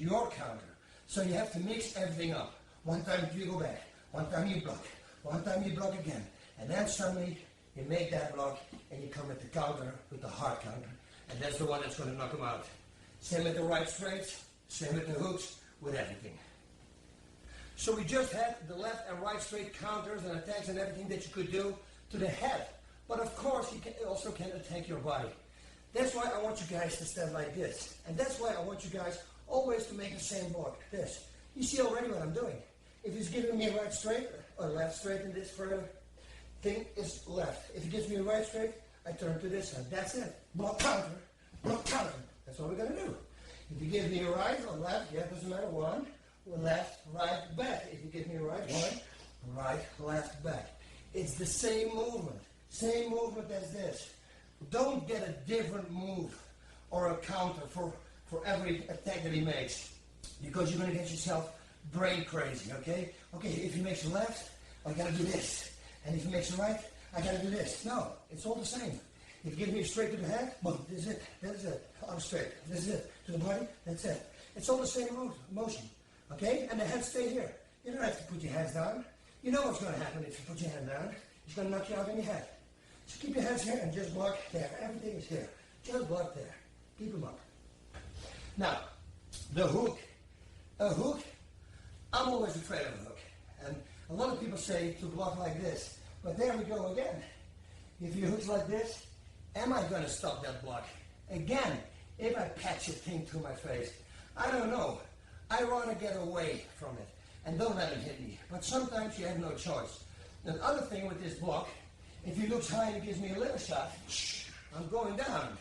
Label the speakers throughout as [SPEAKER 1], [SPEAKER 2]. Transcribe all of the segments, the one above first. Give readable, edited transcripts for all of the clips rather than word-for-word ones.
[SPEAKER 1] your counter. So you have to mix everything up. One time you go back, one time you block, one time you block again. And then suddenly you make that block and you come at the counter with the hard counter. And that's the one that's going to knock him out. Same with the right straights, same with the hooks, with everything. So we just had the left and right straight counters and attacks and everything that you could do to the head. But of course, you also can attack your body. That's why I want you guys to stand like this. And that's why I want you guys always to make the same block, this. You see already what I'm doing. If he's giving me a right straight, or left straight in this further thing is left. If he gives me a right straight, I turn to this side. That's it. Block counter, block counter. That's what we're going to do. If you give me a right or left, yeah, doesn't matter, one, left, right, back. If you give me a right, one, right, left, back. It's the same movement as this. Don't get a different move or a counter for every attack that he makes, because you're going to get yourself brain crazy, okay? Okay, if he makes a left, I got to do this. And if he makes a right, I got to do this. No, it's all the same. If you give me a straight to the head, boom, this is it, that's it. I'm straight, this is it. To the body, that's it. It's all the same motion, okay? And the head stay here. You don't have to put your hands down. You know what's going to happen if you put your hand down. It's going to knock you out in your head. So keep your hands here and just block there. Everything is here. Just block there. Keep them up. Now, the hook. A hook, I'm always afraid of a hook. And a lot of people say to block like this. But there we go again. If your hook's like this, am I going to stop that block? Again, if I patch a thing to my face, I don't know. I want to get away from it. And don't let him hit me. But sometimes you have no choice. The other thing with this block, if he looks high and he gives me a little shot, I'm going down.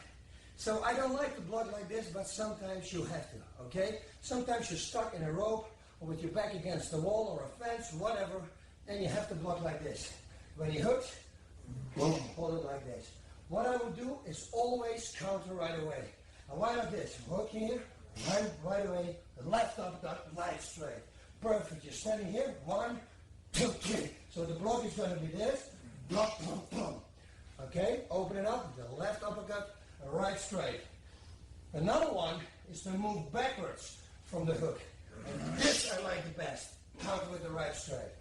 [SPEAKER 1] So I don't like to block like this, but sometimes you have to, okay? Sometimes you're stuck in a rope or with your back against the wall or a fence, whatever, and you have to block like this. When he hooks, boom, hold it like this. What I would do is always counter right away. And why not this? Hook here, right away, left uppercut, right straight. Perfect. You're standing here, 1, 2, 3. So the block is going to be this, block, boom, boom. Okay, open it up, the left uppercut, right straight. Another one is to move backwards from the hook. And this I like the best. Counter with the right straight.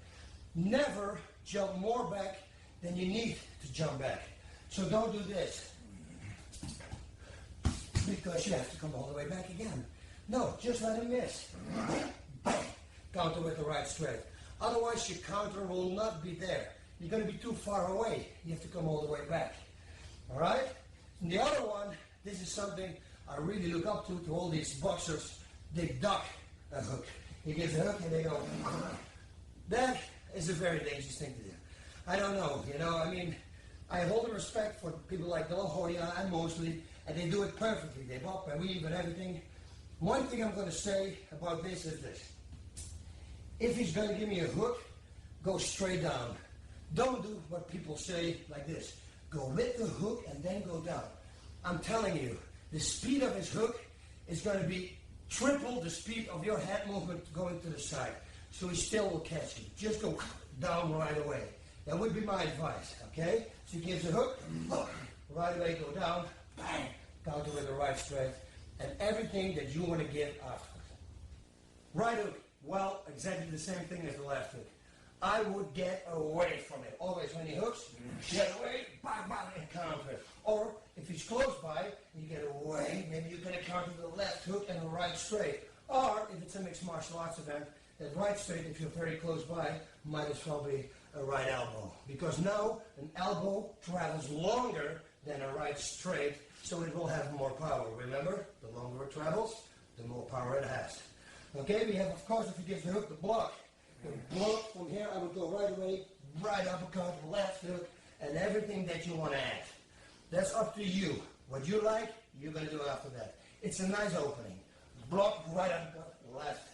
[SPEAKER 1] Never jump more back than you need to jump back. So don't do this, because you have to come all the way back again. No, just let him miss. Bang. Counter with the right straight. Otherwise your counter will not be there. You're going to be too far away. You have to come all the way back. All right? And the other one, this is something I really look up to all these boxers. They duck a hook. He gives a hook and they go, that is a very dangerous thing to do. I don't know, you know, I mean, I have all the respect for people like De La Hoya and Mosley, and they do it perfectly. They bop and weave and everything. One thing I'm going to say about this is this. If he's going to give me a hook, go straight down. Don't do what people say like this. Go with the hook and then go down. I'm telling you, the speed of his hook is going to be triple the speed of your head movement going to the side. So he still will catch you. Just go down right away. That would be my advice, okay? So he gives a hook, right away go down, bang, counter with the right straight, and everything that you want to give afterwards. Right hook, well, exactly the same thing as the left hook. I would get away from it. Always when he hooks, get away, bang, bang, and counter it. Or if he's close by, you get away, maybe you can counter the left hook and the right straight. Or if it's a mixed martial arts event, that right straight, if you're very close by, might as well be a right elbow. Because now an elbow travels longer than a right straight, so it will have more power. Remember, the longer it travels, the more power it has. Okay, we have, of course, if you give the hook the block. The block from here, I would go right away, right uppercut, left hook, and everything that you want to add. That's up to you. What you like, you're going to do after that. It's a nice opening. Block, right uppercut, left.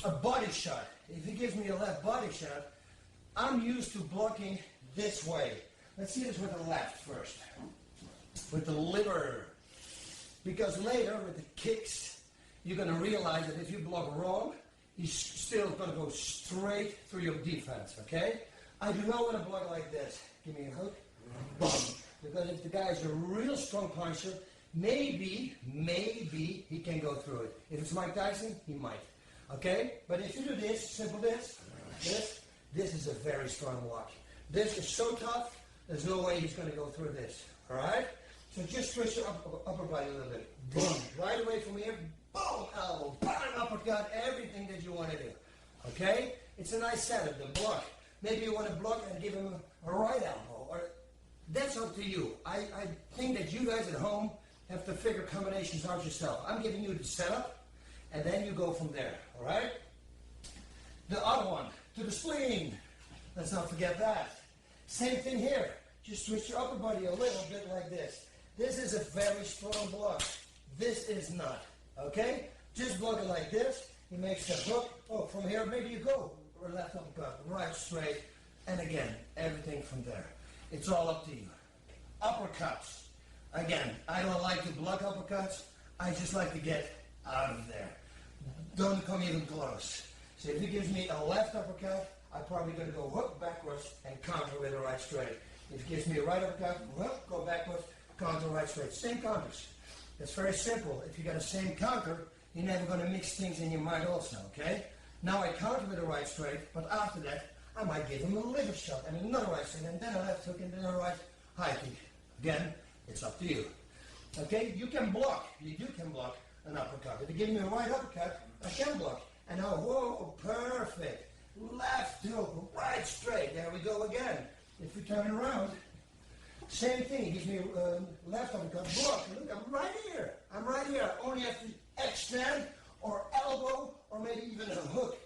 [SPEAKER 1] A body shot. If he gives me a left body shot, I'm used to blocking this way. Let's see this with the left first. With the liver. Because later, with the kicks, you're going to realize that if you block wrong, he's still going to go straight through your defense, okay? I do not want to block like this. Give me a hook. Boom. Because if the guy is a real strong puncher, maybe he can go through it. If it's Mike Tyson, he might. Okay? But if you do this, simple this is a very strong block. This is so tough, there's no way he's going to go through this. All right? So just twist your upper body a little bit. Boom. Right away from here. Boom. Elbow. Bam. Uppercut. Everything that you want to do. Okay? It's a nice setup. The block. Maybe you want to block and give him a right elbow. Or that's up to you. I think that you guys at home have to figure combinations out yourself. I'm giving you the setup, and then you go from there. All right? The other one. To the spleen. Let's not forget that. Same thing here. Just twist your upper body a little bit like this. This is a very strong block. This is not. Okay? Just block it like this. He makes that hook. Oh, from here, maybe you go. Or left uppercut, right straight. And again, everything from there. It's all up to you. Uppercuts. Again, I don't like to block uppercuts. I just like to get out of there. Don't come even close. So if he gives me a left uppercut, I'm probably going to go hook backwards and counter with a right straight. If he gives me a right uppercut, hook, go backwards, counter right straight. Same counters. It's very simple. If you got a same counter, you're never going to mix things in your mind also, okay? Now I counter with a right straight, but after that, I might give him a liver shot and another right straight, and then a left hook, and then a right high kick. Again, it's up to you. Okay? You can block. You can block an uppercut. If you give me a right uppercut, I can block. And now, whoa, perfect. Left hook, right straight. There we go again. If we turn around, same thing. He gives me left uppercut, block. Look, I'm right here. I'm right here. I only have to extend or elbow or maybe even a hook.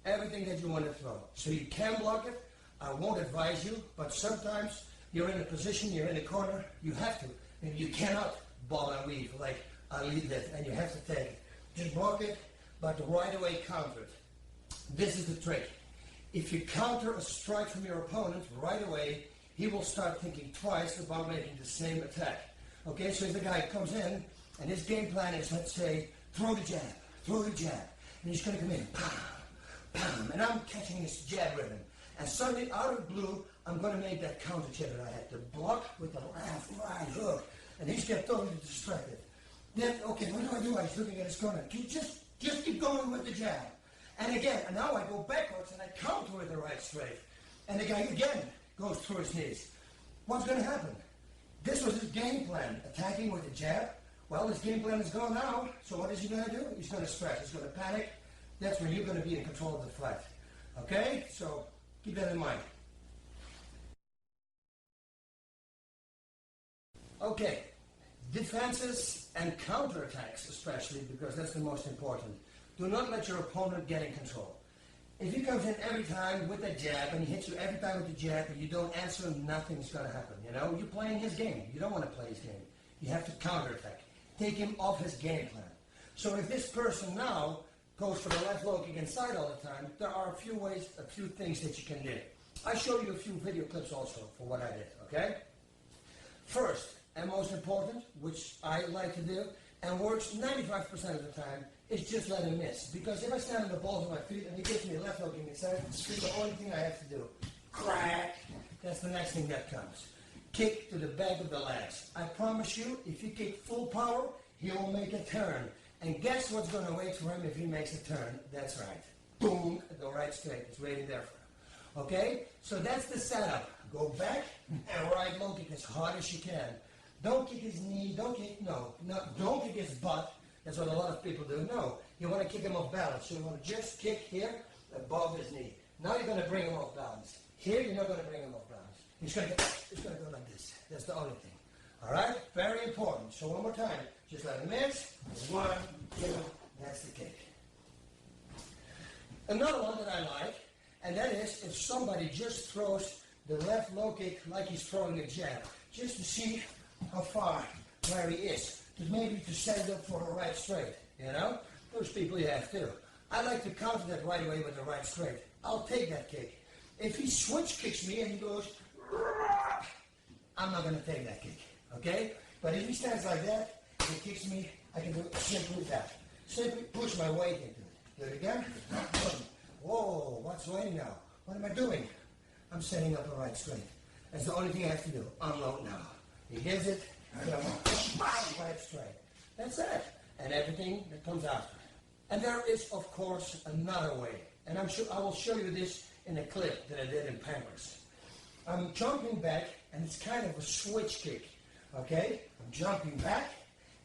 [SPEAKER 1] Everything that you want to throw. So you can block it. I won't advise you, but sometimes you're in a position, you're in a corner, you have to. Maybe you cannot ball and weave like I lead that, and you have to take it. Just block it, but right away counter it. This is the trick. If you counter a strike from your opponent right away, he will start thinking twice about making the same attack. Okay, so if the guy comes in and his game plan is, let's say, throw the jab, and he's going to come in, pow, pow, and I'm catching his jab rhythm. And suddenly, out of the blue, I'm going to make that counter jab that I had to block with the left, right hook, and he's getting totally distracted. Then, okay, what do? He's looking at his corner. Just keep going with the jab. And again, and now I go backwards and I counter with the right straight. And the guy again goes through his knees. What's going to happen? This was his game plan, attacking with the jab. Well, his game plan is gone now, so what is he going to do? He's going to stress, he's going to panic. That's when you're going to be in control of the fight. Okay? So keep that in mind. Okay, defenses and counterattacks especially, because that's the most important. Do not let your opponent get in control. If he comes in every time with that jab and he hits you every time with the jab and you don't answer, nothing's going to happen. You know, you're playing his game. You don't want to play his game. You have to counterattack. Take him off his game plan. So if this person now goes for the left low kick inside all the time, there are a few things that you can do. I show you a few video clips also for what I did, okay? First and most important, which I like to do and works 95% of the time, is just let him miss. Because if I stand on the balls of my feet and he gives me a left hook inside, it's the only thing I have to do. Crack! That's the next thing that comes. Kick to the back of the legs. I promise you, if you kick full power, he will make a turn. And guess what's going to wait for him if he makes a turn? That's right. Boom! The right straight is waiting there for him. Okay? So that's the setup. Go back and right low kick as hard as you can. Don't kick his knee. Don't kick his butt. That's what a lot of people do. No, you want to kick him off balance. So you want to just kick here above his knee. Now you're going to bring him off balance. Here you're not going to bring him off balance. He's going to go like this. That's the only thing. All right? Very important. So one more time. Just let him miss. 1, 2. That's the kick. Another one that I like, and that is if somebody just throws the left low kick like he's throwing a jab, just to see how far where he is. Maybe to set up for a right straight, you know? Those people you have to. I like to counter that right away with the right straight. I'll take that kick. If he switch kicks me and he goes, I'm not going to take that kick, okay? But if he stands like that, he kicks me, I can do it simply that. Simply push my weight into it. Do it again. Whoa, what's waiting now? What am I doing? I'm setting up a right straight. That's the only thing I have to do. Unload now. He gives it, and I'm right straight. That's it. And everything that comes after. And there is, of course, another way. And I will show you this in a clip that I did in Pampers. I'm jumping back, and it's kind of a switch kick. Okay? I'm jumping back,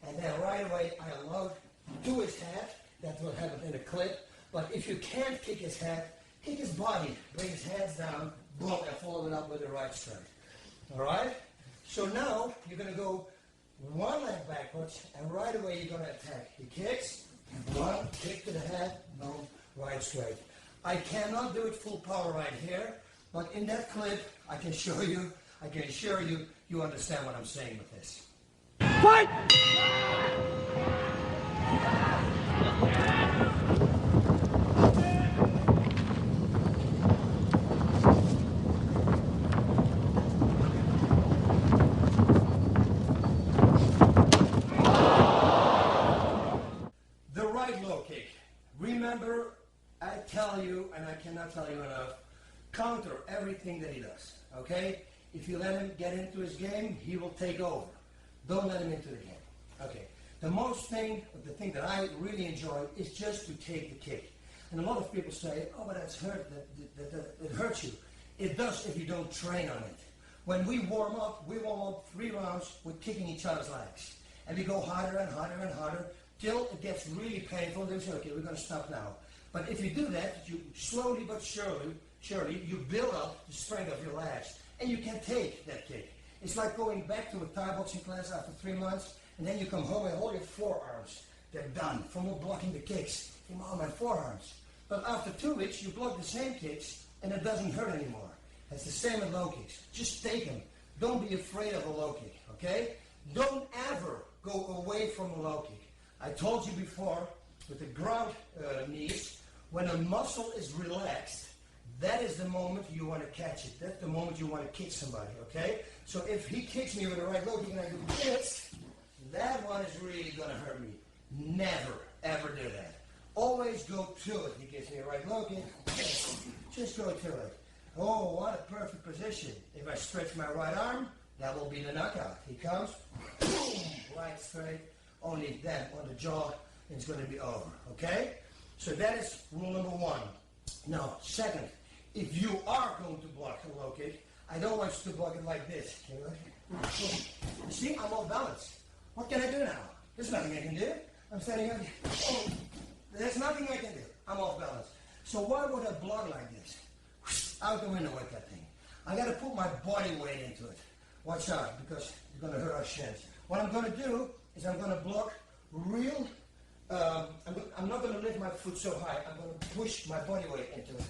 [SPEAKER 1] and then right away I unload to his head. That will happen in a clip. But if you can't kick his head, kick his body. Bring his hands down, boom, and follow it up with the right straight. Alright? So now you're going to go one leg backwards, and right away you're going to attack. He kicks, one, kick to the head, boom, right straight. I cannot do it full power right here, but in that clip I can show you, I can assure you, you understand what I'm saying with this.
[SPEAKER 2] Fight!
[SPEAKER 1] The right low kick. Remember, I tell you, and I cannot tell you enough, counter everything that he does, okay? If you let him get into his game, he will take over. Don't let him into the game. Okay. The thing that I really enjoy is just to take the kick. And a lot of people say, oh, but that's hurt, that hurts you. It does if you don't train on it. When we warm up 3 rounds with kicking each other's legs. And we go harder and harder and harder till it gets really painful. Then we say, okay, we're going to stop now. But if you do that, you slowly but surely, you build up the strength of your legs. And you can take that kick. It's like going back to a Thai boxing class after 3 months, and then you come home and all your forearms, they're done from all blocking the kicks. From all my forearms. But after 2 weeks, you block the same kicks, and it doesn't hurt anymore. It's the same with low kicks. Just take them. Don't be afraid of a low kick, okay? Don't ever go away from a low kick. I told you before, with the ground knees, when a muscle is relaxed, that is the moment you want to catch it. That's the moment you want to kick somebody, okay? So if he kicks me with a right low kick and I do this, that one is really going to hurt me. Never, ever do that. Always go to it. He gives me a right low kick, just go to it. Oh, what a perfect position. If I stretch my right arm, that will be the knockout. He comes, boom, right straight. Only then on the jaw, it's going to be over, okay? So that is rule number 1. Now, second, if you are going to block a low kick, I don't want you to block it like this. You see, I'm off balance. What can I do now? There's nothing I can do. I'm standing up. Oh, there's nothing I can do. I'm off balance. So why would I block like this? Out the window with that thing. I got to put my body weight into it. Watch out, because you're going to hurt our shins. What I'm going to do is I'm going to block real. I'm not going to lift my foot so high. I'm going to push my body weight into it.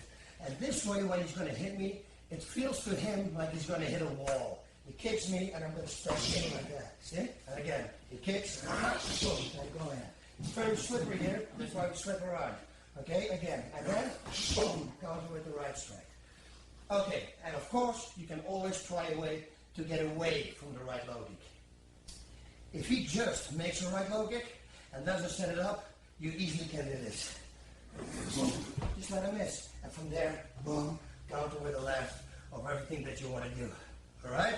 [SPEAKER 1] And this way, when he's going to hit me, it feels to him like he's going to hit a wall. He kicks me, and I'm going to start hitting like that. See? And again, he kicks, boom, I go in. It's very slippery here. That's why we slip around. Okay, again, and then, boom, counter with the right strike. Okay, and of course, you can always try a way to get away from the right low kick. If he just makes a right low kick and doesn't set it up, you easily can do this. Boom. Just let him miss. And from there, boom, counter with the left of everything that you want to do. Alright?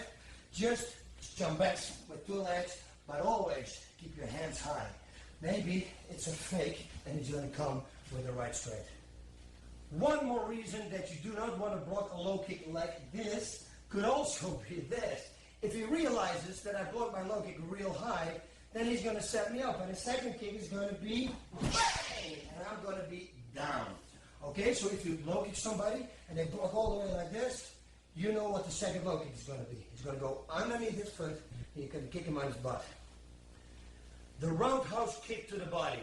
[SPEAKER 1] Just jump back with 2 legs, but always keep your hands high. Maybe it's a fake and he's going to come with the right straight. One more reason that you do not want to block a low kick like this could also be this. If he realizes that I blocked my low kick real high, then he's going to set me up. And the second kick is going to be bang! And I'm going to be down. Okay, so if you low kick somebody and they block all the way like this, you know what the second low kick is going to be. It's going to go underneath his foot and you can kick him on his butt. The roundhouse kick to the body.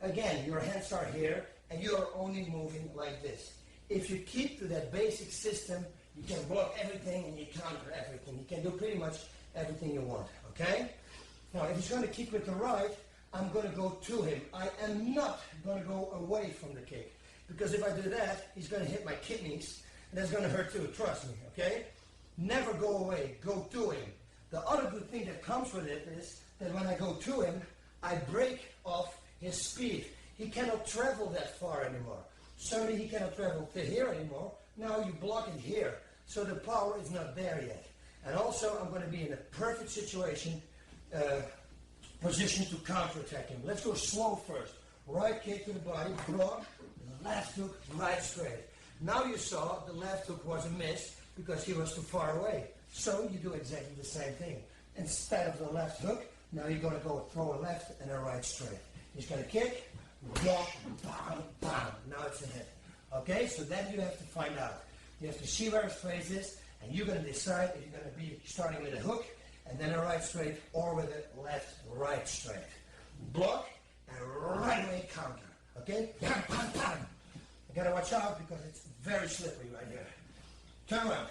[SPEAKER 1] Again, your hands are here and you are only moving like this. If you keep to that basic system, you can block everything and you counter everything. You can do pretty much everything you want, okay? Now, if he's going to kick with the right, I'm going to go to him. I am not going to go away from the kick. Because if I do that, he's going to hit my kidneys, and that's going to hurt too, trust me, okay? Never go away, go to him. The other good thing that comes with it is that when I go to him, I break off his speed. He cannot travel that far anymore. Suddenly he cannot travel to here anymore. Now you block it here. So the power is not there yet. And also I'm going to be in a perfect situation position to counterattack him. Let's go slow first. Right kick to the body, block, left hook, right straight. Now you saw the left hook was a miss because he was too far away. So you do exactly the same thing. Instead of the left hook, now you're going to go throw a left and a right straight. He's going to kick, block, bam, bam. Now it's a hit. Okay, so then you have to find out. You have to see where his face is, and you're going to decide if you're going to be starting with a hook and then a right straight, or with a left right straight. Block and right away counter. Okay? Bam, bam, bam. You got to watch out because it's very slippery right here. Turn around.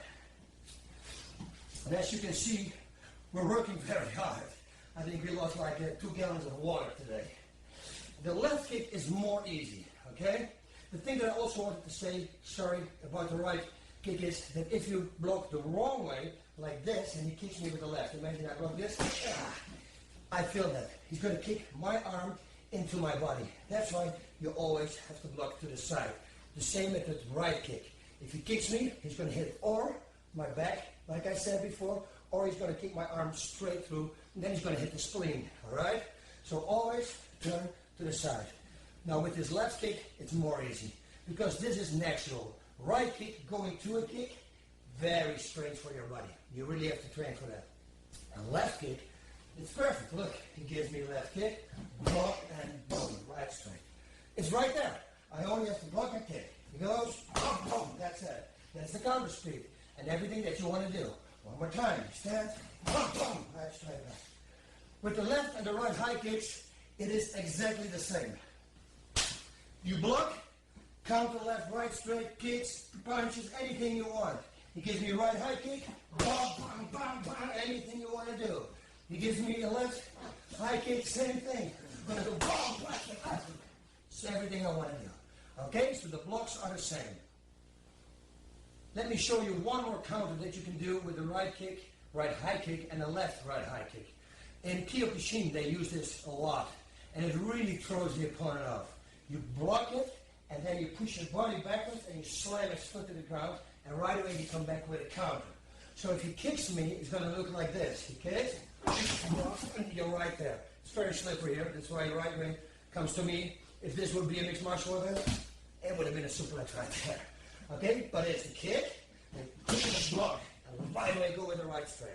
[SPEAKER 1] And as you can see, we're working very hard. I think we lost like 2 gallons of water today. The left kick is more easy, okay? The thing that I also wanted to say, sorry, about the right kick is that if you block the wrong way, like this, and he kicks me with the left, imagine I block this, I feel that. He's going to kick my arm into my body. That's why you always have to block to the side. The same with the right kick. If he kicks me, he's going to hit or my back, like I said before, or he's going to kick my arm straight through, and then he's going to hit the spleen, all right? So always turn to the side. Now with this left kick, it's more easy, because this is natural. Right kick going to a kick, very strange for your body. You really have to train for that. And left kick, it's perfect. Look, he gives me left kick, block, and boom, right straight. It's right there. I only have to block and kick. He goes, boom, boom, that's it. That's the counter speed, and everything that you want to do. One more time, stand, boom, boom, right straight back. With the left and the right high kicks, it is exactly the same. You block, counter left, right straight, kicks, punches, anything you want. He gives me a right high kick, bam, bam, bam, bam, anything you want to do. He gives me a left high kick, same thing. I'm going to go bam, bam, bam. It's everything I want to do. Okay, so the blocks are the same. Let me show you one more counter that you can do with the right kick, right high kick, and the left right high kick. In Kyokushin, they use this a lot, and it really throws the opponent off. You block it, and then you push your body backwards, and you slam his foot to the ground, and right away you come back with a counter. So if he kicks me, it's going to look like this. He kicks, and you're right there. It's very slippery here. That's why right away comes to me. If this would be a mixed martial art, it would have been a suplex right there. Okay, but it's the kick, and push the block, and right away go with the right straight.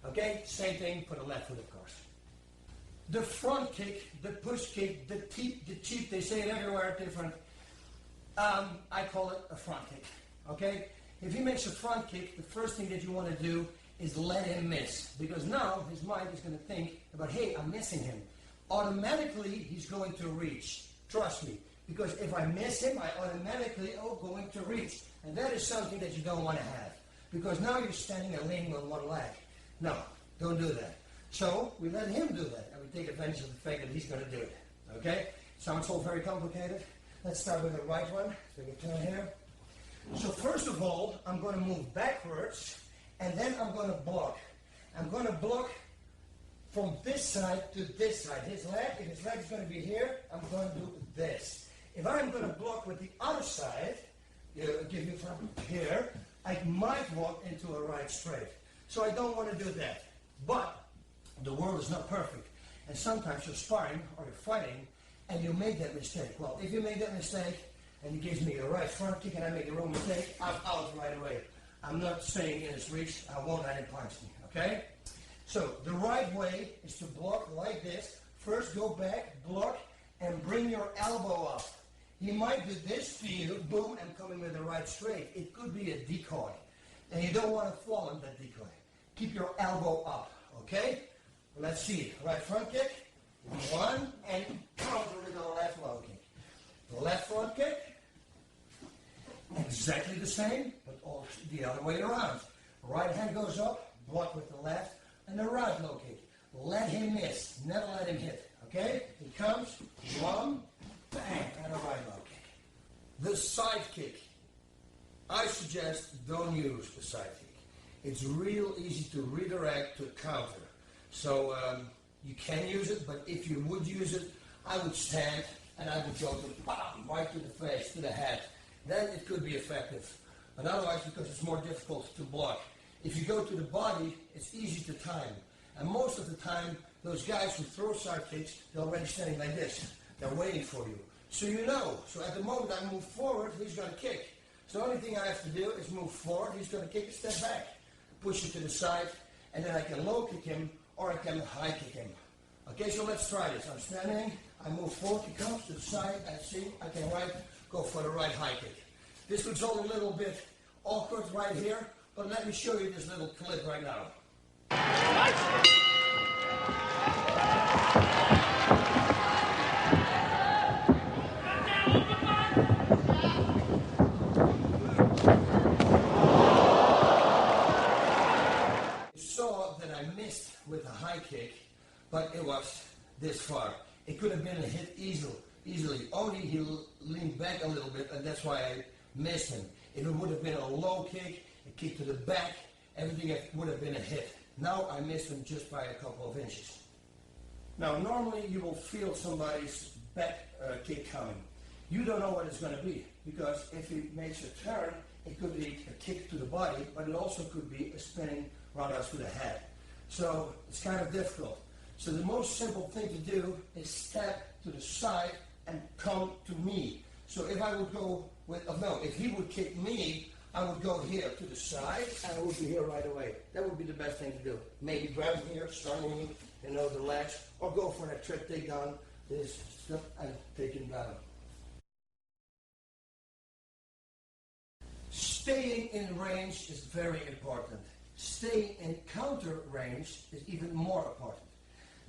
[SPEAKER 1] Okay, same thing for the left foot, of course. The front kick, the push kick, the cheap, they say it everywhere different. I call it a front kick. Okay, if he makes a front kick, the first thing that you want to do is let him miss, because now his mind is going to think about, hey, I'm missing him. Automatically, he's going to reach. Trust me. Because if I miss him, I automatically going to reach. And that is something that you don't want to have. Because now you're standing and leaning on one leg. No, don't do that. So we let him do that. And we take advantage of the fact that he's going to do it. Okay? Sounds all very complicated. Let's start with the right one. So we can turn here. So first of all, I'm going to move backwards. And then I'm going to block. I'm going to block from this side to this side. His leg, if his leg is going to be here, I'm going to do this. If I'm going to block with the other side, give you from here, I might walk into a right straight. So I don't want to do that. But the world is not perfect. And sometimes you're sparring or you're fighting and you make that mistake. Well, if you make that mistake and he gives me a right front kick and I make the wrong mistake, I'm out right away. I'm not staying in his reach. I won't let him punch me. Okay? So the right way is to block like this. First go back, block, and bring your elbow up. He might do this to you, boom, I'm coming with the right straight. It could be a decoy. And you don't want to fall in that decoy. Keep your elbow up, okay? Let's see. Right front kick, one, and counter with the left low kick. The left front kick, exactly the same, but all the other way around. Right hand goes up, block with the left, and the right low kick. Let him miss, never let him hit, okay? He comes, one, bang, and a right low kick. The side kick. I suggest don't use the side kick. It's real easy to redirect to counter. So you can use it, but if you would use it, I would stand and I would go to bam, right to the face, to the head. Then it could be effective. But otherwise, because it's more difficult to block. If you go to the body, it's easy to time. And most of the time, those guys who throw side kicks, they're already standing like this. They're waiting for you. So you know. So at the moment I move forward, he's going to kick. So the only thing I have to do is move forward. He's going to kick a step back. Push it to the side, and then I can low kick him, or I can high kick him. Okay, so let's try this. I'm standing, I move forward, he comes to the side, I see, I can go for the right high kick. This looks all a little bit awkward right here, but let me show you this little clip right now. You saw that I missed with a high kick, but it was this far. It could have been a hit easily. Only he leaned back a little bit, and that's why I missed him. If it would have been a low kick, a kick to the back, everything would have been a hit. Now I missed him just by a couple of inches. Now normally you will feel somebody's back kick coming. You don't know what it's going to be, because if he makes a turn, it could be a kick to the body, but it also could be a spinning roundhouse to the head. So it's kind of difficult. So the most simple thing to do is step to the side and come to me. So if I would go with, if he would kick me, I would go here to the side, and I would be here right away. That would be the best thing to do. Maybe grab him here, starting the legs, or go for that trip takedown, this stuff, and take him down. Staying in range is very important. Staying in counter range is even more important.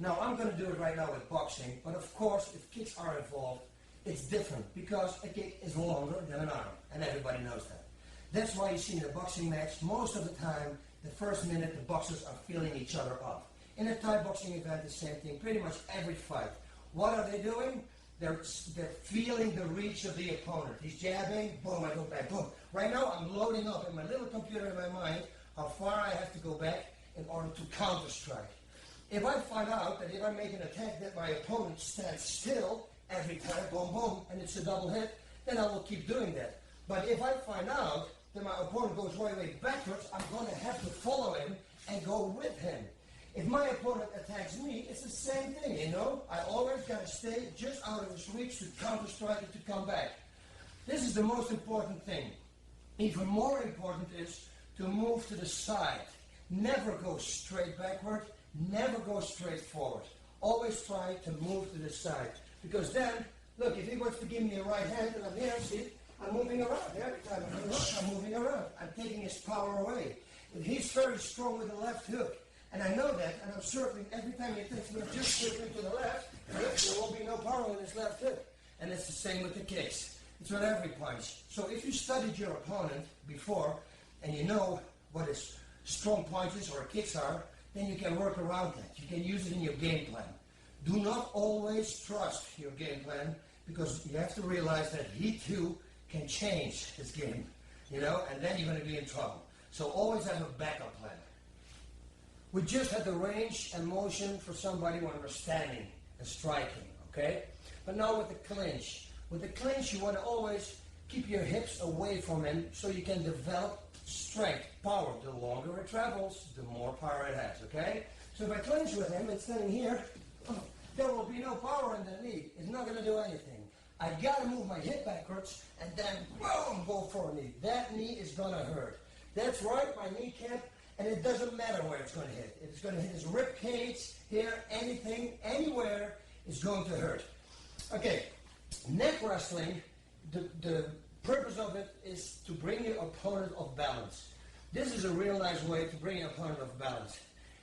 [SPEAKER 1] Now I'm going to do it right now with boxing, but of course if kicks are involved, it's different because a kick is longer than an arm, and everybody knows that. That's why you see in a boxing match, most of the time, the first minute the boxers are feeling each other up. In a Thai boxing event, the same thing, pretty much every fight. What are they doing? They're feeling the reach of the opponent. He's jabbing, boom, I go back, boom. Right now I'm loading up in my little computer in my mind how far I have to go back in order to counter strike. If I find out that if I make an attack that my opponent stands still every time, boom, boom, and it's a double hit, then I will keep doing that. But if I find out that my opponent goes way backwards, I'm going to have to follow him and go with him. If my opponent attacks me, it's the same thing, you know? I always got to stay just out of his reach to counter strike it to come back. This is the most important thing. Even more important is to move to the side. Never go straight backward. Never go straight forward. Always try to move to the side. Because then, look, if he wants to give me a right hand and I'm here, see, I'm moving around. Every time I'm moving around. I'm taking his power away. If he's very strong with the left hook, and I know that, and I'm circling every time he takes me, just circling to the left, there will be no power in his left hook. And it's the same with the kicks. It's with every punch. So if you studied your opponent before, and you know what his strong punches or kicks are, then you can work around that. You can use it in your game plan. Do not always trust your game plan, because you have to realize that he too can change his game, and then you're going to be in trouble. So always have a backup plan. We just had the range and motion for somebody when we're standing and striking, okay? But now with the clinch. With the clinch, you want to always keep your hips away from him so you can develop strength, power. The longer it travels, the more power it has, okay? So if I clinch with him and standing here, there will be no power in the knee. It's not going to do anything. I got to move my hip backwards and then, boom, go for a knee. That knee is going to hurt. That's right, my kneecap, and it doesn't matter where it's going to hit. If it's going to hit his rib cage, here, anything, anywhere, is going to hurt. Okay, neck wrestling, the purpose of it is to bring your opponent off balance. This is a real nice way to bring your opponent off balance.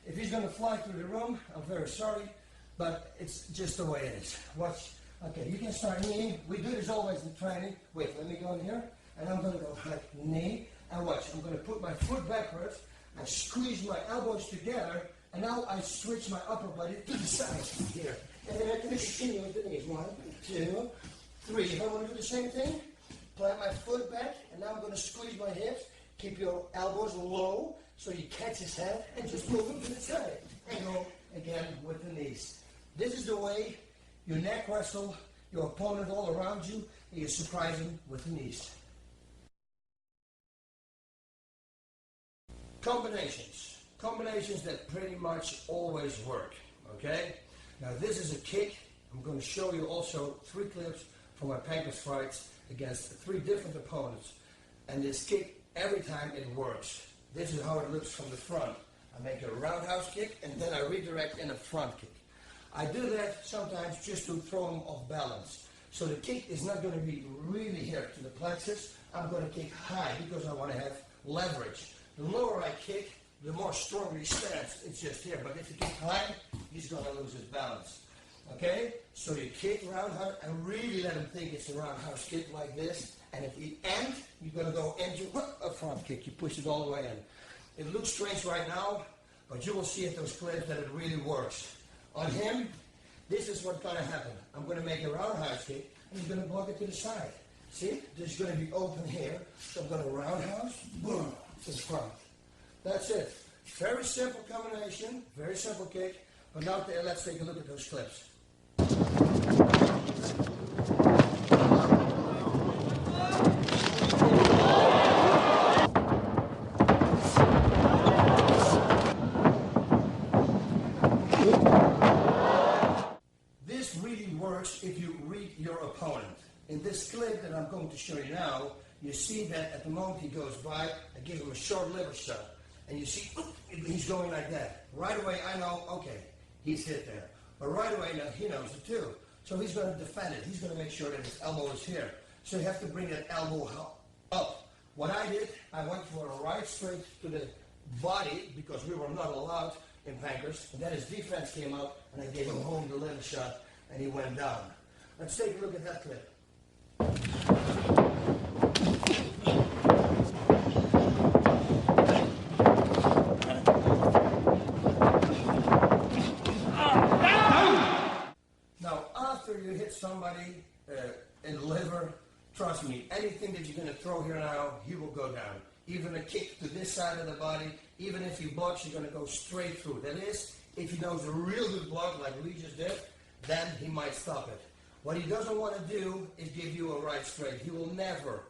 [SPEAKER 1] If he's going to fly through the room, I'm very sorry, but it's just the way it is. Watch. Okay, you can start kneeing. We do this always in training. Wait, let me go in here, and I'm going to go like knee, and watch. I'm going to put my foot backwards, I squeeze my elbows together, and now I switch my upper body to the side here. And then I can continue with the knees. 1, 2, 3. If I want to do the same thing, plant my foot back, and now I'm going to squeeze my hips. Keep your elbows low so you catch his head, and just move him to the side. And go again with the knees. This is the way you neck wrestle your opponent all around you, and you surprise him with the knees. Combinations. Combinations that pretty much always work. okay? Now this is a kick. I'm going to show you also 3 clips from my Pankers fights against 3 different opponents. And this kick, every time it works. This is how it looks from the front. I make a roundhouse kick and then I redirect in a front kick. I do that sometimes just to throw them off balance. So the kick is not going to be really here to the plexus. I'm going to kick high because I want to have leverage. The lower I kick, the more stronger he stands. It's just here. But if you kick high, he's going to lose his balance. Okay? So you kick roundhouse and really let him think it's a roundhouse kick like this. And at the end, you're going to go into a front kick. You push it all the way in. It looks strange right now, but you will see at those clips that it really works. On him, this is what's going to happen. I'm going to make a roundhouse kick, and he's going to block it to the side. See? This is going to be open here. So I'm going to roundhouse, boom, to the front. That's it. Very simple combination, very simple kick. But now let's take a look at those clips. This really works if you read your opponent. In this clip that I'm going to show you now, you see that at the moment he goes by, I give him a short liver shot. And you see, he's going like that. Right away I know, okay, he's hit there. But right away now he knows it too. So he's going to defend it. He's going to make sure that his elbow is here. So you have to bring that elbow up. What I did, I went for a right straight to the body because we were not allowed in Pankers. And then his defense came up and I gave him home the liver shot and he went down. Let's take a look at that clip. Now, after you hit somebody in the liver, trust me, anything that you're going to throw here now, he will go down. Even a kick to this side of the body, even if he blocks, you're going to go straight through. That is, if he knows a real good block like we just did, then he might stop it. What he doesn't want to do is give you a right straight. He will never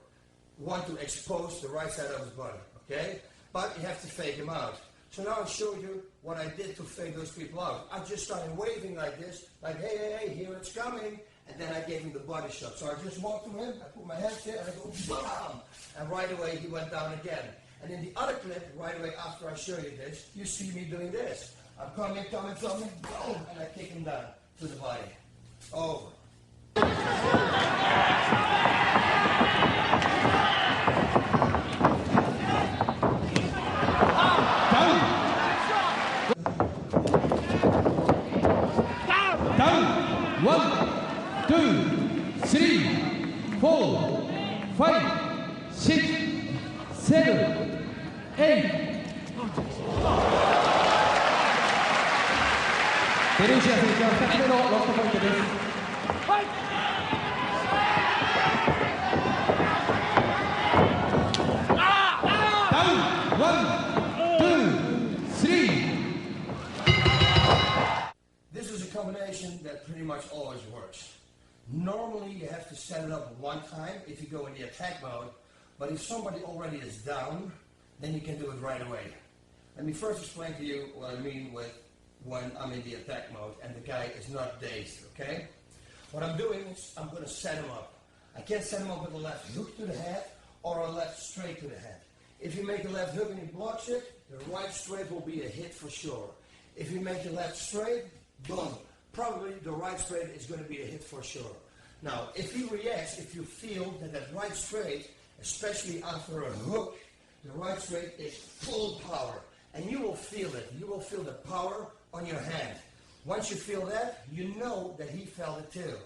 [SPEAKER 1] want to expose the right side of his body, okay? But you have to fake him out. So now I'll show you what I did to fake those people out. I just started waving like this, like, hey, hey, hey, here it's coming. And then I gave him the body shot. So I just walked to him, I put my hands here, and I go, BAM! And right away he went down again. And in the other clip, right away after I show you this, you see me doing this. I'm coming, boom, and I kick him down to the body. Over.
[SPEAKER 2] Down. 1, 2, 3, 4, 5, 6, 7, 8. ペルーシア選手は2つ目のロストポイントです。
[SPEAKER 1] This is a combination that pretty much always works. Normally you have to set it up one time if you go in the attack mode, but if somebody already is down, then you can do it right away. Let me first explain to you what I mean with when I'm in the attack mode and the guy is not dazed, okay? What I'm doing is I'm going to set him up. I can't set him up with a left hook to the head or a left straight to the head. If you make a left hook and he blocks it, the right straight will be a hit for sure. If you make a left straight, boom, probably the right straight is going to be a hit for sure. Now, if he reacts, if you feel that that right straight, especially after a hook, the right straight is full power. And you will feel it. You will feel the power on your hand. Once you feel that, you know that he felt it too.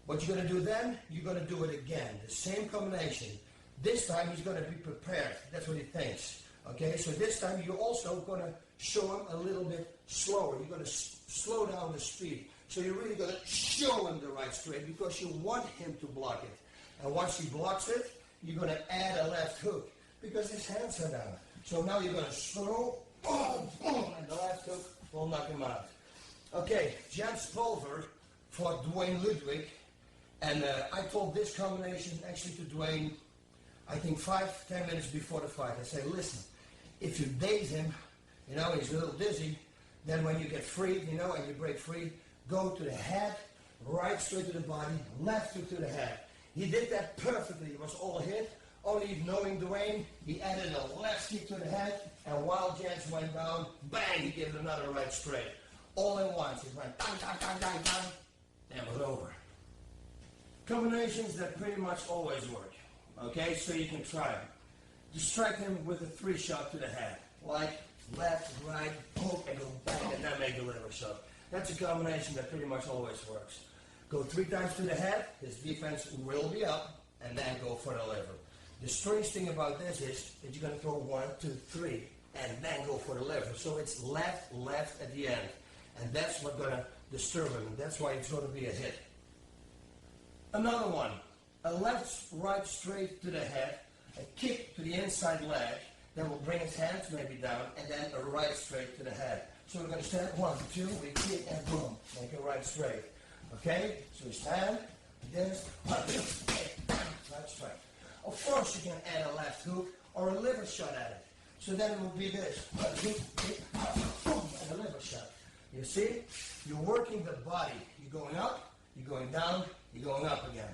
[SPEAKER 1] What you're going to do then, you're going to do it again. The same combination. This time he's going to be prepared. That's what he thinks. Okay, so this time you're also going to show him a little bit slower. You're going to slow down the speed. So you're really going to show him the right straight because you want him to block it. And once he blocks it, you're going to add a left hook because his hands are down. So now you're going to slow, boom, boom, and the left hook will knock him out. Okay, Jan Spulver fought Dwayne Ludwig, and I told this combination actually to Dwayne, I think 5-10 minutes before the fight. I said, listen, if you daze him, you know, he's a little dizzy, Then when you get free, you know, and you break free, go to the head, right straight to the body, left hook to the head. He did that perfectly. It was all hit. Only knowing Dwayne, he added a left kick to the head, and while Jens went down, bang, he gave it another right straight. All in once. He went dang, dang, dang, dang, dang, and it was over. Combinations that pretty much always work. Okay, so you can try them. Distract him with a 3-shot to the head. Like left, right, hook, and go bang, and then make the liver shot. That's a combination that pretty much always works. Go 3 times to the head, his defense will be up, and then go for the liver. The strange thing about this is that you're going to throw 1, 2, 3, and then go for the liver. So it's left, left at the end. And that's what's going to disturb him, and that's why it's going to be a hit. Another one, a left, right, straight to the head, a kick to the inside leg, then we'll bring his hands maybe down, and then a right straight to the head. So we're going to stand 1, 2, we kick, and boom, make a right straight. Okay? So we stand, like this, 1, 2, right straight. Of course you can add a left hook or a liver shot at it. So then it will be this, 1, 2, kick, boom, and a liver shot. You see? You're working the body. You're going up, you're going down, you're going up again.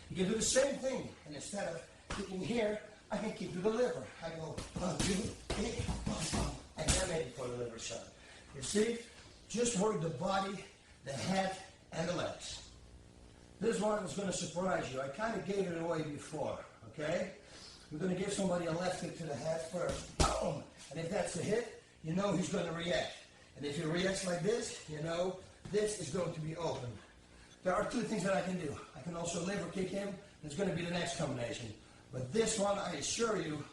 [SPEAKER 1] You can do the same thing, and instead of kicking here, I can kick to the liver. I go 1, 2, kick, and then maybe for the liver shot. You see? Just work the body, the head, and the legs. This one is going to surprise you. I kind of gave it away before, okay? We're going to give somebody a left kick to the head first. Boom! And if that's a hit, you know he's going to react. And if he reacts like this, you know this is going to be open. There are 2 things that I can do. I can also liver kick him. It's going to be the next combination. But this one, I assure you,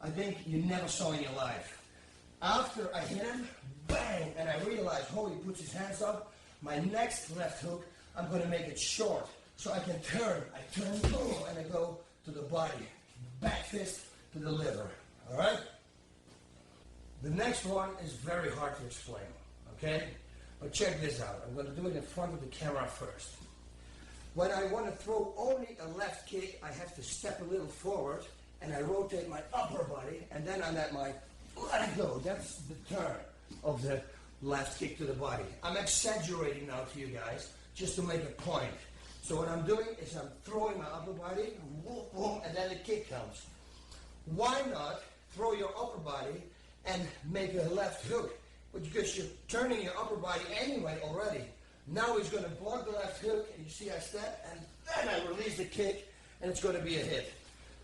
[SPEAKER 1] I think you never saw in your life. After I hit him, bang, and I realize, oh, he puts his hands up, my next left hook, I'm going to make it short. So I can turn. I turn, boom, and I go to the body. Back fist to the liver. All right? The next one is very hard to explain, okay? But check this out. I'm going to do it in front of the camera first. When I want to throw only a left kick, I have to step a little forward, and I rotate my upper body, and then I let my let go. That's the turn of the left kick to the body. I'm exaggerating now to you guys, just to make a point. So what I'm doing is I'm throwing my upper body, boom, boom, and then the kick comes. Why not throw your upper body and make a left hook? Because you're turning your upper body anyway already. Now he's going to block the left hook, and you see I step, and then I release the kick, and it's going to be a hit.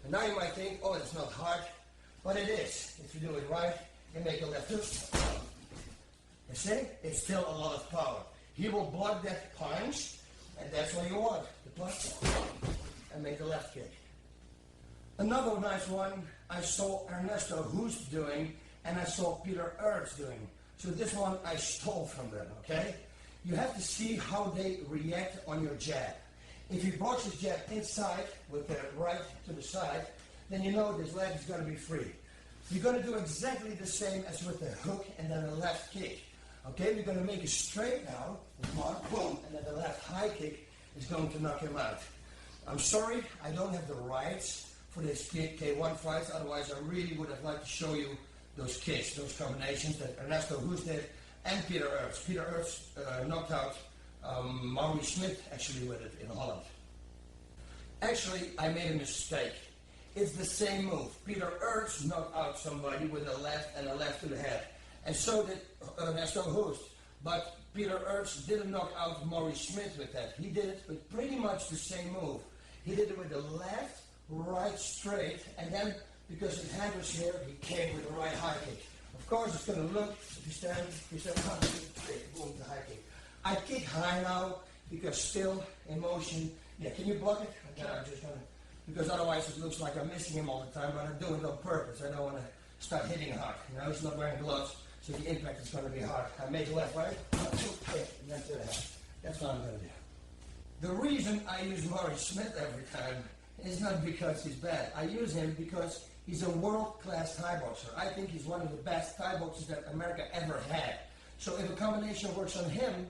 [SPEAKER 1] And now you might think, oh, it's not hard, but it is. If you do it right, you make a left hook. You see? It's still a lot of power. He will block that punch, and that's what you want. The punch, and make a left kick. Another nice one I saw Ernesto Hoost doing, and I saw Peter Ertz doing. So this one I stole from them, okay? You have to see how they react on your jab. If he blocks his jab inside with the right to the side, then you know this leg is going to be free. You're going to do exactly the same as with the hook and then the left kick. Okay, we're going to make it straight now, with one, boom, and then the left high kick is going to knock him out. I'm sorry, I don't have the rights for this K1 fights, otherwise I really would have liked to show you those kicks, those combinations that Ernesto Hoost did, and Peter Ertz. Peter Ertz knocked out Maurice Smith actually with it in Holland. Actually, I made a mistake. It's the same move. Peter Ertz knocked out somebody with a left and a left to the head. And so did Ernesto Hoost. But Peter Ertz didn't knock out Maurice Smith with that. He did it with pretty much the same move. He did it with the left, right straight, and then because his hand was here, he came with the right high kick. Of course, it's going to look, if you stand, boom, the high kick. I kick high now because still in motion. Yeah, can you block it? Okay, I'm just going to, because otherwise it looks like I'm missing him all the time, but I'm doing it on purpose. I don't want to start hitting hard. You know, he's not wearing gloves, so the impact is going to be hard. I make left, right, and then to the head. That's what I'm going to do. The reason I use Maurice Smith every time is not because he's bad. I use him because he's a world-class Thai boxer. I think he's one of the best Thai boxers that America ever had. So if a combination works on him,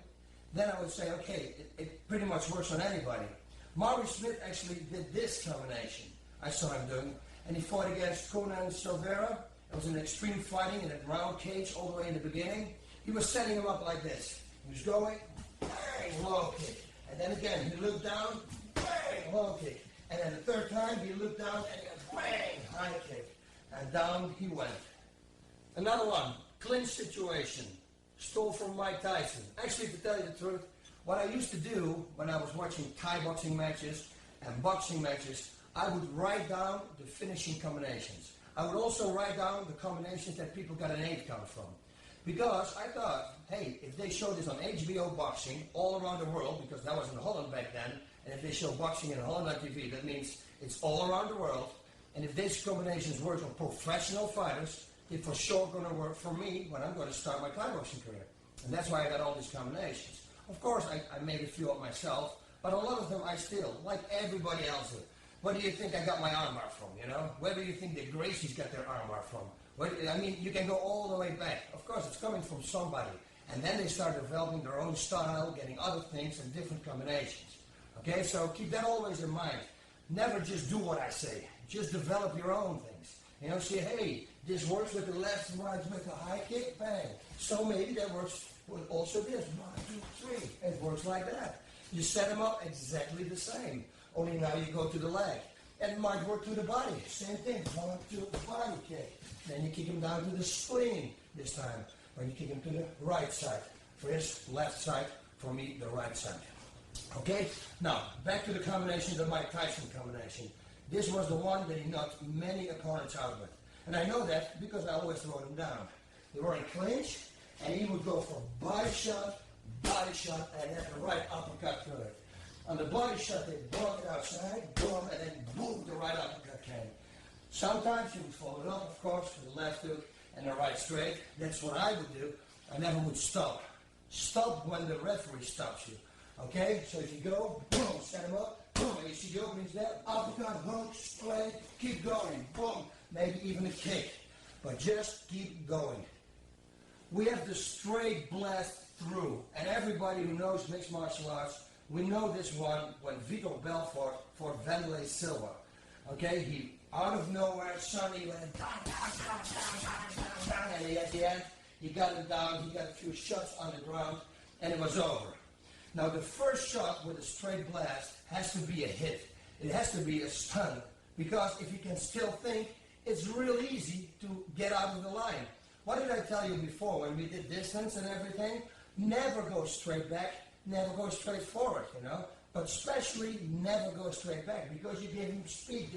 [SPEAKER 1] then I would say, okay, it pretty much works on anybody. Maurice Smith actually did this combination. I saw him doing, and he fought against Conan Silveira. It was an extreme fighting in a round cage all the way in the beginning. He was setting him up like this. He was going, bang, low kick. And then again, he looked down, bang, low kick. And then the third time, he looked down and he went, bang, high kick. And down he went. Another one, clinch situation. Stole from Mike Tyson. Actually, to tell you the truth, what I used to do when I was watching Thai boxing matches and boxing matches, I would write down the finishing combinations. I would also write down the combinations that people got an 8 count from. Because I thought, hey, if they show this on HBO boxing all around the world, because that was in Holland back then, and if they show boxing in Holland on TV, that means it's all around the world. And if these combinations work on professional fighters, they're for sure going to work for me when I'm going to start my Thai boxing career. And that's why I got all these combinations. Of course, I made a few up myself, but a lot of them I steal, like everybody else did. Where do you think I got my armbar from, you know? Where do you think the Gracies got their armbar from? I mean, you can go all the way back. Of course, it's coming from somebody. And then they start developing their own style, getting other things and different combinations. Okay, so keep that always in mind. Never just do what I say. Just develop your own things. You know, say, hey, this works with the left and right with the high kick, bang. So maybe that works with also this. 1, 2, 3. It works like that. You set them up exactly the same. Only now you go to the leg. And it might work to the body. Same thing. 1, 2, body kick. Then you kick him down to the spleen this time. When you kick him to the right side. For his left side, for me, the right side. Okay? Now, back to the combination, the Mike Tyson combination. This was the one that he knocked many opponents out with. And I know that because I always wrote them down. They were in clinch, and he would go for body shot, and then the right uppercut to it. On the body shot, they block it outside, boom, and then boom, the right uppercut came. Sometimes you would follow it up, of course, with the left hook and the right straight. That's what I would do. I never would stop. Stop when the referee stops you. Okay? So if you go, boom, set him up, boom, and you see the openings there, uppercut, hook, straight, keep going, boom, maybe even a kick. But just keep going. We have the straight blast through, and everybody who knows mixed martial arts, we know this one when Vitor Belfort fought Vanderlei Silva. Okay, he out of nowhere, suddenly went down, and at the end, he got him down, he got a few shots on the ground, and it was over. Now the first shot with a straight blast has to be a hit. It has to be a stun, because if you can still think, it's real easy to get out of the line. What did I tell you before when we did distance and everything? Never go straight back, never go straight forward, you know. But especially never go straight back because you give him speed.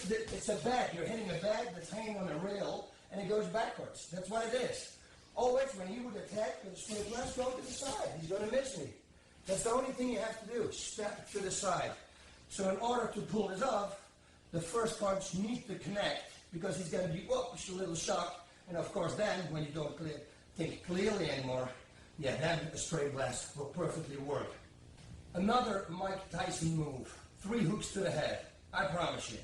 [SPEAKER 1] It's a bag. You're hitting a bag that's hanging on a rail and it goes backwards. That's what it is. Always when he would attack with a straight blast, go to the side. He's going to miss me. That's the only thing you have to do. Step to the side. So in order to pull this off, the first punch needs to connect because he's going to be, whoops, a little shocked. And of course then, when you don't think clearly anymore, yeah, then a straight blast will perfectly work. Another Mike Tyson move, 3 hooks to the head, I promise you.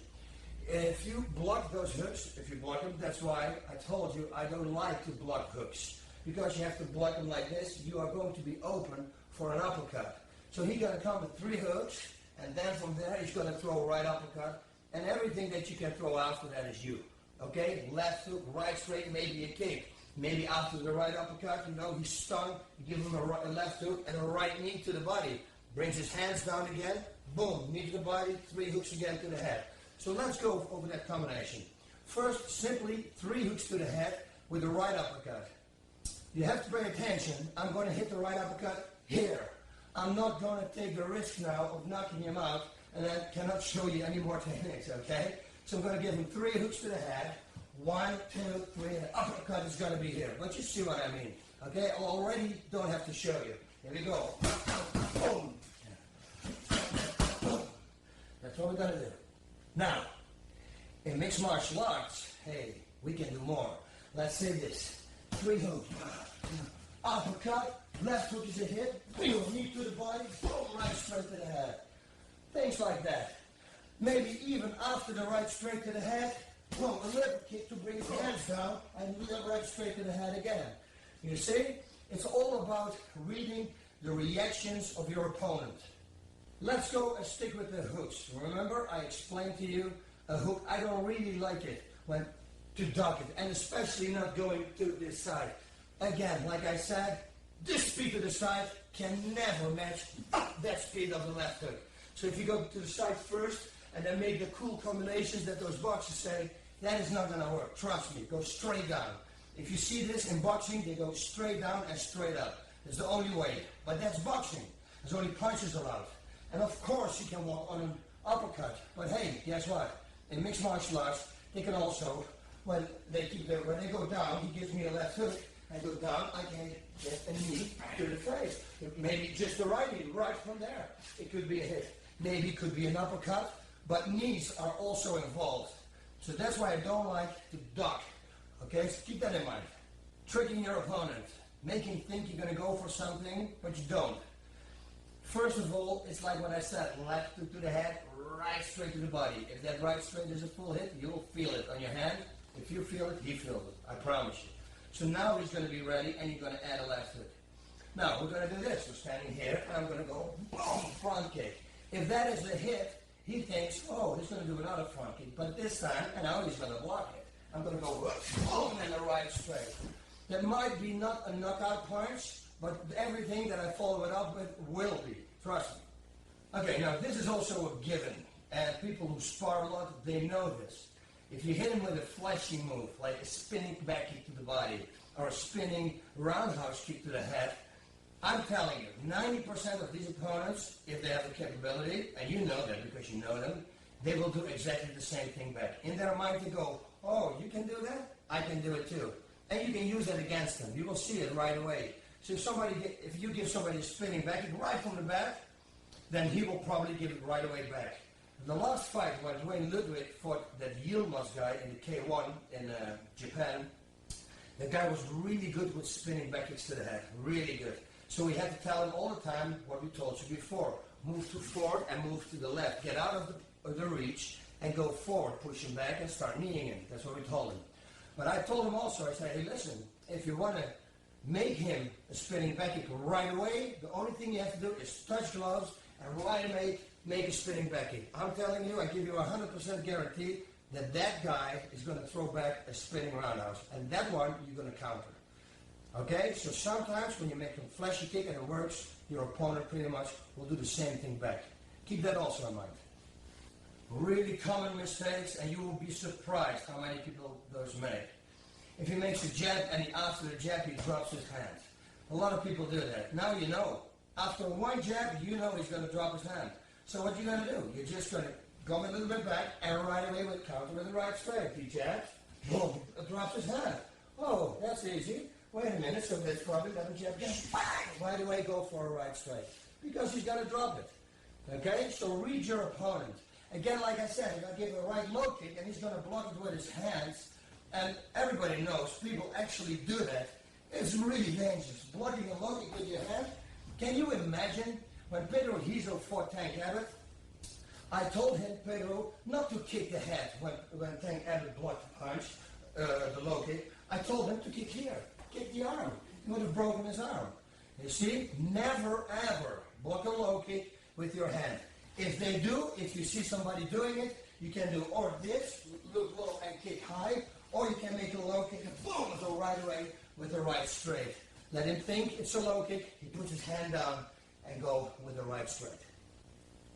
[SPEAKER 1] If you block those hooks, if you block them, that's why I told you I don't like to block hooks. Because you have to block them like this, you are going to be open for an uppercut. So he's going to come with 3 hooks, and then from there he's going to throw a right uppercut, and everything that you can throw after that is you. Okay, left hook, right straight, maybe a kick. Maybe after the right uppercut, you know, he's stunned, you give him a left hook and a right knee to the body. Brings his hands down again, boom, knee to the body, 3 hooks again to the head. So let's go over that combination. First, simply 3 hooks to the head with the right uppercut. You have to pay attention. I'm going to hit the right uppercut here. I'm not going to take the risk now of knocking him out, and I cannot show you any more techniques, okay? So I'm going to give him 3 hooks to the head. 1, 2, 3, and the uppercut is going to be here. But you see what I mean, okay? I already don't have to show you. Here we go. Boom. That's what we're going to do. Now, in mixed martial arts, hey, we can do more. Let's say this. 3 hooks. Uppercut. Left hook is a hit. Boom. Knee to the body. Boom. Right straight to the head. Things like that. Maybe even after the right straight to the head, boom, a liver kick to bring his hands down and right straight to the head again. You see? It's all about reading the reactions of your opponent. Let's go and stick with the hooks. Remember, I explained to you a hook. I don't really like it when to duck it, and especially not going to this side. Again, like I said, this speed to the side can never match that speed of the left hook. So if you go to the side first and then make the cool combinations that those boxers say, that is not going to work. Trust me, go straight down. If you see this in boxing, they go straight down and straight up. That's the only way. But that's boxing. There's only punches allowed. And of course you can walk on an uppercut. But hey, guess what? In mixed martial arts, they can also, when they go down, he gives me a left hook, I go down, I can get a knee to the face. Maybe just the right knee, right from there. It could be a hit. Maybe it could be an uppercut, but knees are also involved. So that's why I don't like to duck. Okay, so keep that in mind. Tricking your opponent, making him think you're going to go for something, but you don't. First of all, it's like what I said, left to the head, right straight to the body. If that right straight is a full hit, you'll feel it on your hand. If you feel it, he feels it. I promise you. So now he's going to be ready, and you're going to add a left hook. Now, we're going to do this. We're standing here, and I'm going to go, boom, front kick. If that is a hit, he thinks, oh, he's going to do another front kick. But this time, and now he's going to block it. I'm going to go, boom, and the right straight. That might be not a knockout punch, but everything that I follow it up with will be. Trust me. Okay, now this is also a given. And people who spar a lot, they know this. If you hit him with a flashy move, like a spinning back kick to the body, or a spinning roundhouse kick to the head, I'm telling you, 90% of these opponents, if they have the capability, and you know that because you know them, they will do exactly the same thing back. In their mind they go, oh, you can do that? I can do it too. And you can use that against them. You will see it right away. So if you give somebody a spinning back kick right from the back, then he will probably give it right away back. The last fight when Wayne Ludwig fought that Yilmaz guy in the K1 in Japan, the guy was really good with spinning back kicks to the head, really good. So we had to tell him all the time what we told you before. Move to forward and move to the left. Get out of the reach and go forward. Push him back and start kneeing him. That's what we told him. But I told him also, I said, hey, listen, if you want to make him a spinning back kick right away, the only thing you have to do is touch gloves and right away make a spinning back kick. I'm telling you, I give you 100% guarantee that that guy is going to throw back a spinning roundhouse. And that one, you're going to counter. Okay? So sometimes when you make a flashy kick and it works, your opponent pretty much will do the same thing back. Keep that also in mind. Really common mistakes, and you will be surprised how many people those make. If he makes a jab and after the jab he drops his hand. A lot of people do that. Now you know. After one jab, you know he's going to drop his hand. So what you're going to do? You're just going to go a little bit back and right away with counter with the right straight. He jabs, boom, drops his hand. Oh, that's easy. Wait a minute, so that's probably another jab again. Right away go for a right straight. Because he's going to drop it. Okay? So read your opponent. Again, like I said, if I give him a right low kick and he's going to block it with his hands, and everybody knows people actually do that, it's really dangerous. Blocking a low kick with your hand. Can you imagine when Pedro Hizo fought Tank Abbott? I told him, Pedro, not to kick the head when Tank Abbott blocked the punch, the low kick. I told him to kick here, kick the arm. He would have broken his arm. You see, never ever block a low kick with your hand. If they do, if you see somebody doing it, you can do or this, look low and kick high, or you can make a low kick and boom, go right away with the right straight. Let him think it's a low kick, he puts his hand down and go with the right straight.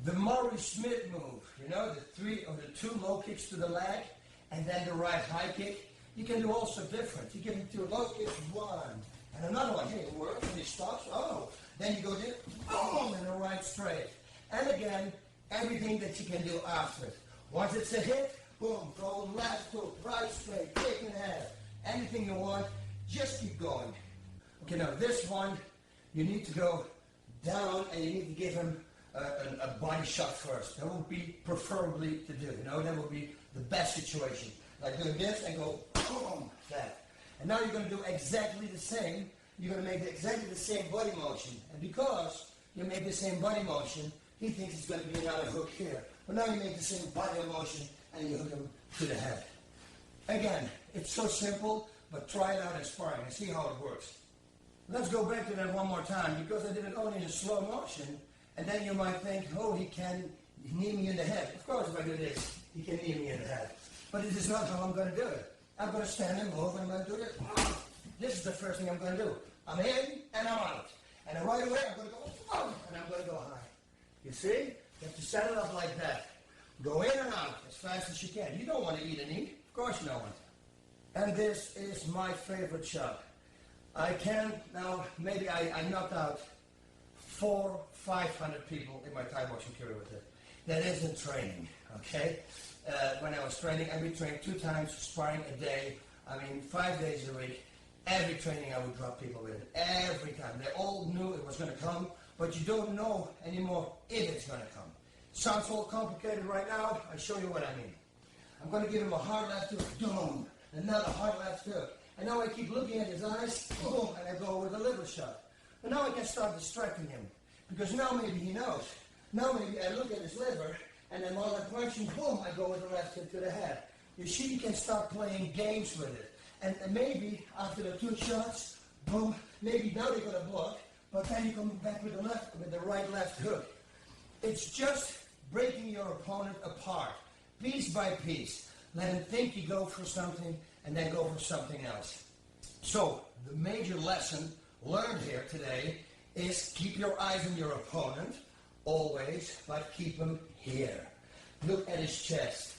[SPEAKER 1] The Murray Smith move, you know, the two low kicks to the leg and then the right high kick, you can do also different. You give him two low kicks, one, and another one. Hey, it works, and he stops, oh. Then you go there, boom, and the right straight. And again, everything that you can do after it. Once it's a hit, boom, go left hook, right straight, kick in the head. Anything you want, just keep going. Okay, now this one, you need to go down and you need to give him a body shot first. That would be preferably to do, you know, that would be the best situation. Like doing this and go, boom, that. And now you're going to do exactly the same. You're going to make exactly the same body motion. And because you make the same body motion, he thinks it's going to be another hook here. But now you make the same body motion and you hook him to the head. Again, it's so simple, but try it out in sparring and see how it works. Let's go back to that one more time, because I did it only in slow motion, and then you might think, oh, he can knee me in the head. Of course, if I do this, he can knee me in the head. But it is not how I'm going to do it. I'm going to stand and move, and I'm going to do this. this is the first thing I'm going to do. I'm in and I'm out. And then right away I'm going to go, whoa, and I'm going to go high. You see? You have to set it up like that. Go in and out as fast as you can. You don't want to eat a knee. Of course you don't want to. And this is my favorite shot. I can, now maybe I knocked out 400-500 people in my Thai boxing career with it. That isn't training, okay? When I was training, I would train 2 times, sparring a day. 5 days a week. Every training I would drop people with it. Every time. They all knew it was going to come, but you don't know anymore if it's going to come. Sounds all complicated right now. I'll show you what I mean. I'm going to give him a hard left hook. Boom. Another hard left hook. And now I keep looking at his eyes. Boom. And I go with a liver shot. And now I can start distracting him. Because now maybe he knows. Now maybe I look at his liver, and then while I'm punching, boom, I go with the left hook to the head. You see, you can start playing games with it. And maybe after the 2 shots, boom, maybe now they're going to block, but then you come back with the right left hook. It's just breaking your opponent apart, piece by piece. Let him think you go for something, and then go for something else. So, the major lesson learned here today is keep your eyes on your opponent, always, but keep him here. Look at his chest.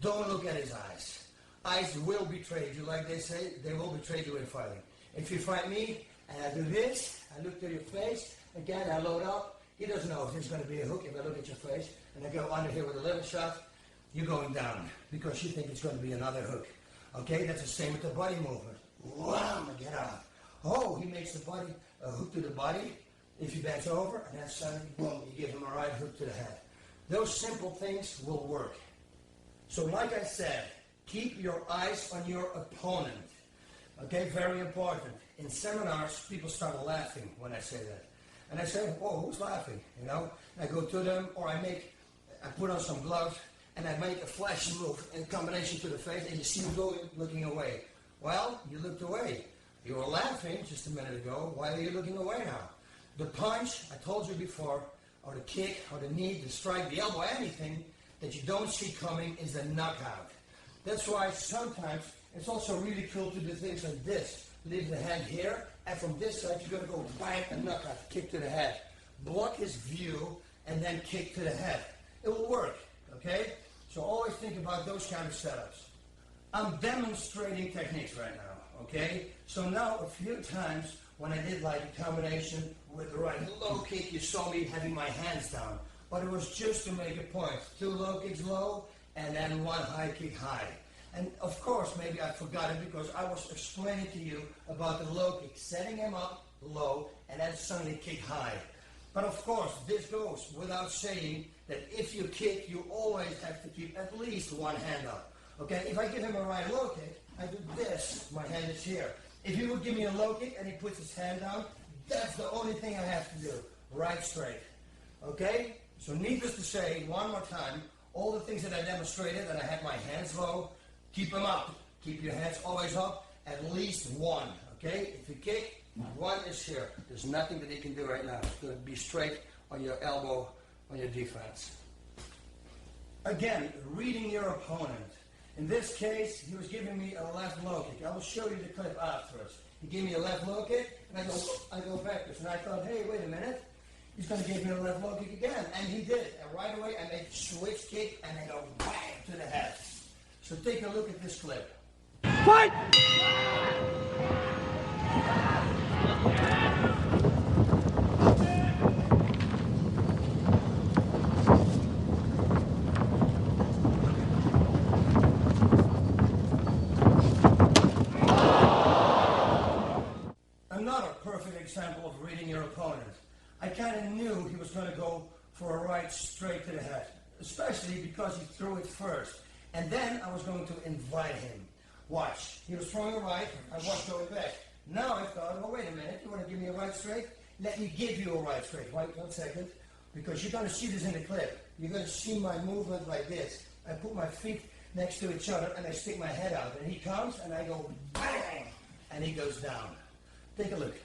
[SPEAKER 1] Don't look at his eyes. Eyes will betray you, like they say. They will betray you in fighting. If you fight me, and I do this, I look to your face, again, I load up. He doesn't know if there's going to be a hook if I look at your face, and I go under here with a liver shot, you're going down, because you think it's going to be another hook. Okay, that's the same with the body movement. Wham, get out. Oh, he makes the body, a hook to the body. If he bends over, and then suddenly, boom, you give him a right hook to the head. Those simple things will work. So like I said, keep your eyes on your opponent. Okay, very important. In seminars, people start laughing when I say that. And I say, whoa, who's laughing? You know, I go to them, or I put on some gloves, and I make a flash move in combination to the face, and you see them going, looking away. Well, you looked away. You were laughing just a minute ago. Why are you looking away now? The punch, I told you before, or the kick, or the knee, the strike, the elbow, anything that you don't see coming is a knockout. That's why sometimes it's also really cool to do things like this. Leave the hand here, and from this side you're going to go bang and knockout, kick to the head. Block his view, and then kick to the head. It will work, okay? So always think about those kind of setups. I'm demonstrating techniques right now, okay? So now a few times when I did like a combination with the right low kick, you saw me having my hands down. But it was just to make a point. 2 low kicks low, and then 1 high kick high. And of course, maybe I forgot it because I was explaining to you about the low kick, setting him up low, and then suddenly kick high. But of course, this goes without saying that if you kick, you always have to keep at least 1 hand up. Okay, if I give him a right low kick, I do this, my hand is here. If he would give me a low kick and he puts his hand down, that's the only thing I have to do, right straight. Okay, so needless to say, one more time, all the things that I demonstrated, that I had my hands low, keep them up. Keep your hands always up, at least 1, okay? If you kick, 1 is here. There's nothing that he can do right now. It's going to be straight on your elbow, on your defense. Again, reading your opponent. In this case, he was giving me a left low kick. I will show you the clip afterwards. He gave me a left low kick, and I go backwards. And I thought, hey, wait a minute. He's going to give me a left low kick again. And he did. And right away, I make a switch kick, and I go bang to the head. So take a look at this clip.
[SPEAKER 2] Fight!
[SPEAKER 1] Another perfect example of reading your opponent. I kind of knew he was going to go for a right straight to the head, especially because he threw it first. And then I was going to invite him. Watch. He was throwing a right, I was going back. Now I thought, oh, wait a minute, you want to give me a right straight? Let me give you a right straight. Wait 1 second, because you're going to see this in the clip. You're going to see my movement like this. I put my feet next to each other, and I stick my head out. And he comes, and I go bang, and he goes down. Take a look.